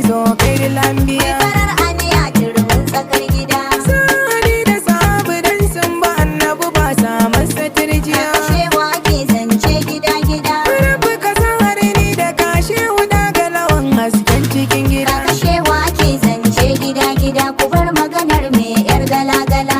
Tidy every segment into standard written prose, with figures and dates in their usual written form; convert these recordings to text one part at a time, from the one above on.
zo kai da lambiya. Mai farar aniya turmin tsakar gida. Sani da sabu dan sun ba annabu ba sa masa turjiya. Shewa ke zance gida gida. Rabu ka san ni da kashe wuda ga lawan hasken cikin gida. Shewa ke zance gida gida ku bar maganar me yar gala gala.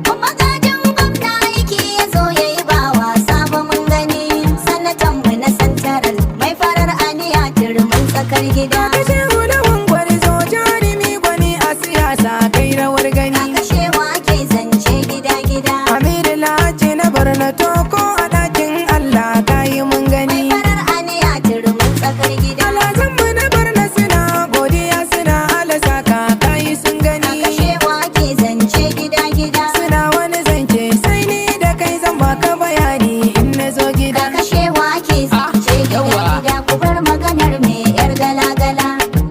Kuma gajin gwamna yake ya zo ya yi ba wasa ba mun gani. Sanatan mu na santaral mai farar aniya turmin tsakar gida. Kashe hulawan gwarzo jarumi gwani a siyasa kai rawar gani. Shewa ke zance gida gida. Hamidu Lahaji na Barna Toko a ɗakin Allah kayi mun gani. Mai farar aniya turmin tsakar gida. Alhazanmu na Barna suna godiya suna alasa kayi sun gani. Shewa ke zance gida gida. Suna wani zance sai ni da kai zan baka bayani in na zo gida. Shewa ke zance gida gida ku bar maganar me yar gala gala.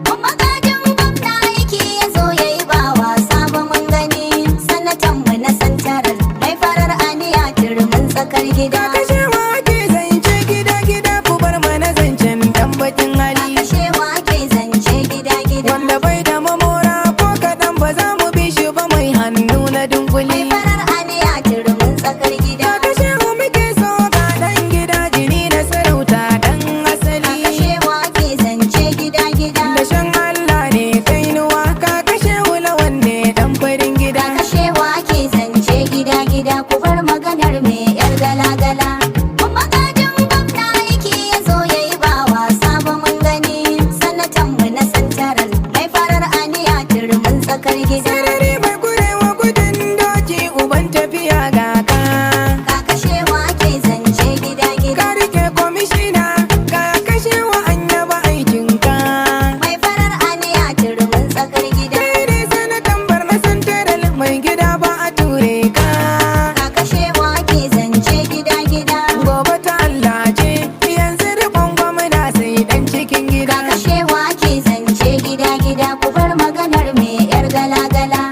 Kuma gajin gwamna yake ya zo ya yi ba wasa ba mun gani. Sanatan mu na santaral mai farar aniya turmin tsakar gida. Kashewa ke zance gida gida ku bar mana zancen dan bakin hali. Shewa ke zance gida gida. Wanda bai da mamora ko kaɗan ba za mu bi shi ba mai hannu na dunkuli. Mai farar aniya turmin tsakar gida. Kashewa muke so ga ɗan gida jini na sarauta ɗan asali. Shewa ke zance gida gida. Da shan Allah ne kainuwa ka kashe wulawan ne ɗan farin gida. Shewa ke zance gida gida ku bar maganar me yar gala gala. Kuma gajin gwamna yake ya zo ya yi ba wasa ba mun gani. Sanatan mu na santaral mai farar aniya turmin tsakar gida. Sarari mai kurewa gudun doki uban tafiya ga ka. Kaka shewa ke zance gida gida. Ka rike komishina ka kashewa an yaba aikinka. Mai farar aniya turmin tsakar gida. Kai ne sanatan Barna Santaral mai gida ba a ture ka. Kaka shewa ke zance gida gida. Gobe ta Allah ce yanzu rikon gwamna sai dan cikin gida. Kaka shewa ke zance gida gida ku bar maganar me yar gala gala.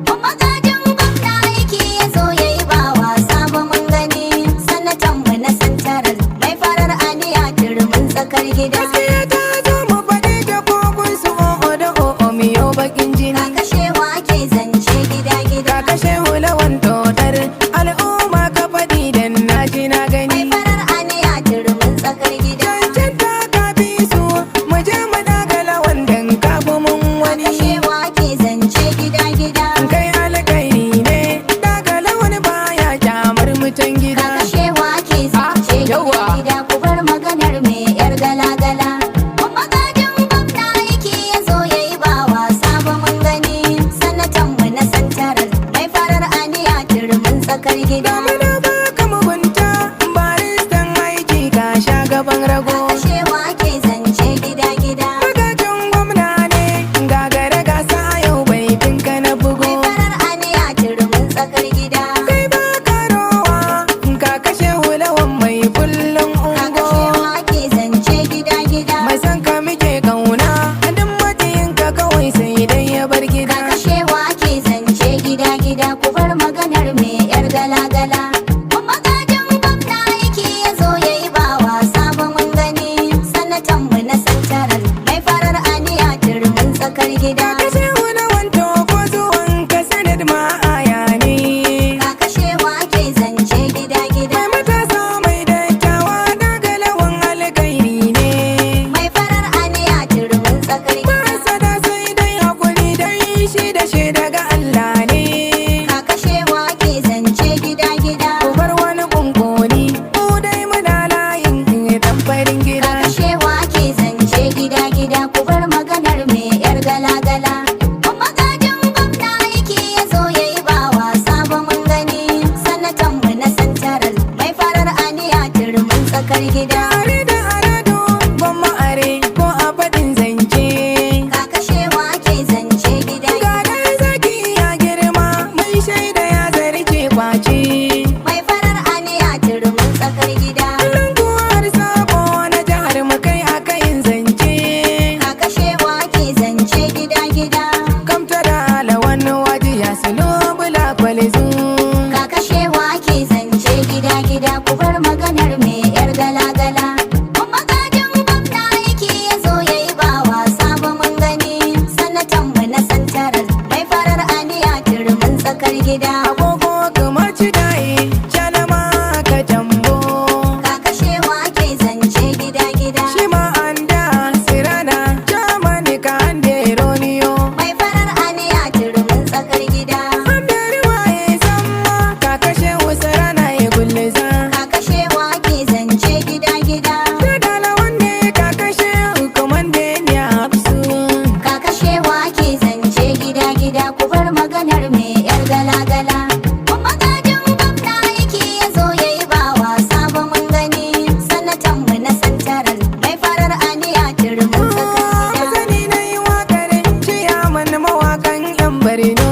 Kuma gajin gwamna yake ya zo ya yi ba wasa ba mun gani. Sanatan mu na santaral mai farar aniya turmin tsakar gida. Gaskiya ta zo mu faɗi ta kokun su o'o da o'o miyo bakin jini. Kaka shewa ke zance gida gida. Ka kashe hulawan todar al'umma ka faɗi dan na ji na Mai gani. farar aniya turmin tsakar gida. Cancanta ka bi su mu je mu daga lawan dan ka fi mun wani. Kaka shewa ke zance gida gida. Kai alkairi ne daga lawan baya kyamar mutan gida. Kaka shewa ke zance gida yawa. gida ku bar maganar me yar gala gala. Kuma gajin gwamna yake ya zo ya yi ba wasa ba mun gani. Sanatan mu na santaral mai farar aniya turmin tsakar gida. Damuna baka mugunta baristan aiki ka sha gaban rago. Kaka shewa ke zance gida gida. Magajin gwamna ne gagara gasa a yau bai finka na bugu. Mai farar aniya turmin tsakar gida. Kai ba ka rowa ka kashe hulawan mai kullum Kaka ungo. shewa ke zance gida gida. Mai san ka muke kauna duk matiyinka kawai sai dai ya bar gida. Kaka shewa ke zance gida gida ku bar maganar me yar gala gala. Kuma gajin gwamna yake ya zo ya yi ba wasa ba mun gani. Sanatan mu na santaral mai farar aniya turmin tsakar gida. Kashe hulawan toko zuwan ka sanad ma aya ne. Kaka shewa ke zance gida gida. Mai matasa mai dattawa daga lawan alkairi ne. Mai farar aniya turmin tsakar gida. Masada sai dai hakuri dai shi da shi daga Allah ne. Kaka shewa ke zance gida gida. Ku bar wani kunkuni mu dai muna layin dan farin gida. Kaka shewa ke zance gida gida ku bar maganar me yar gala gala. Kuma gajin gida. Agogo kamar cidaye, calama ka jambo. Kaka Shehu ake zance gida gida. Shi ma an da sirana, jamani ka an deroniyo. Mai farar aniya turmin tsakar gida. An dari waye samma, kaka Shehu sirana ya gulliza. Kaka Shehu ake zance gida gida. Da dala wanne kaka Shehu komande ne hapsu. Kaka Shehu ake zance gida gida ku bar maganar me yar gala gala. Kuma gajin gwamna yake ya zo ya yi ba wasa ba mun gani. Sanatan mu na santaral mai farar aniya turmin tsakar gida. Sani na yi wakar ciyaman mawakan yan barino.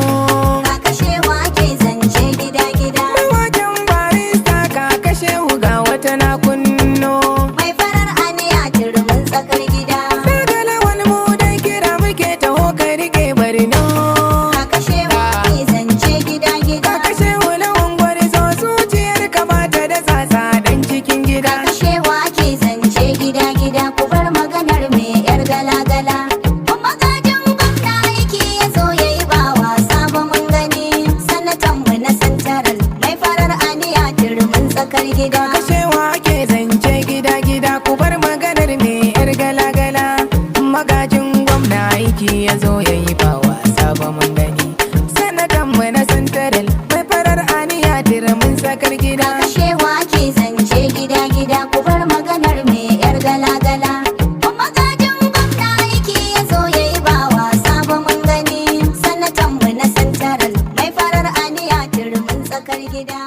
Kaka Shehu ake zance gida gida. Mawakin barista kaka Shehu ga wata na kunno. Mai farar aniya turmin tsakar gida. Daga lawan mu dai kira muke taho ka rike barino. Kaka Shehu ake zance gida gida. Kaka Shehu lawan gwarzo zuciyar ka bata da tsatsa dan cikin gida. Kaka Shehu ake zance gida gida ku bar maganar me yar gala gala. Kuma gajin gwamna yake ya zo ya yi ba wasa ba mun gani. Sanatan mu na santaral mai farar aniya turmin tsakar gida. Kaka Shehu ake zance gida gida ku bar maganar me yar gala gala. Magajin gwamna aiki ya zo ya yi ba wasa ba mun gani. Sanatan mu na santaral mai farar aniya mun sakar gida. Kaka Shehu ake zance gida gida ku bar maganar me yar gala gala. Kuma gajin gwamna yake ya zo ya yi ba wasa ba mun gani. Sanatan mu na santaral mai farar aniya turmin tsakar gida.